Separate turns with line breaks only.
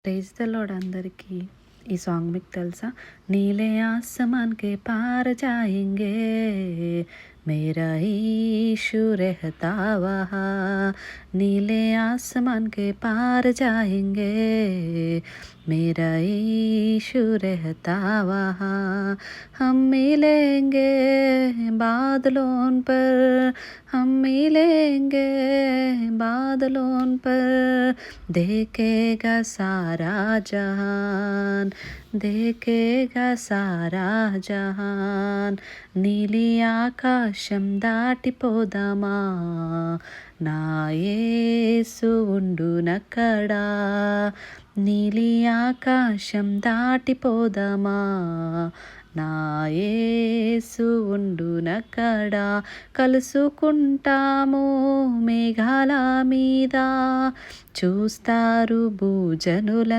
Praise the lord అందరికీ. ఈ song మీకు తెలుసా? నీలే ఆసమాన్ కే పార్ జాయేంగే మేరా ఈశు రెహతా వహా. नीले आसमान के पार जाएंगे मेरा यीशु रहता वहाँ. हम मिलेंगे बादलों पर, हम मिलेंगे बादलों पर. देखेगा सारा जहान, देखेगा सारा जहान. నీలి ఆకాశం దాటిపోదామా, నా యేసు ఉండునక్కడా. నీలి ఆకాశం దాటిపోదామా, నా యేసు ఉండునక్కడా. కలుసుకుంటాము మేఘాల మీద, చూస్తారు భూజనుల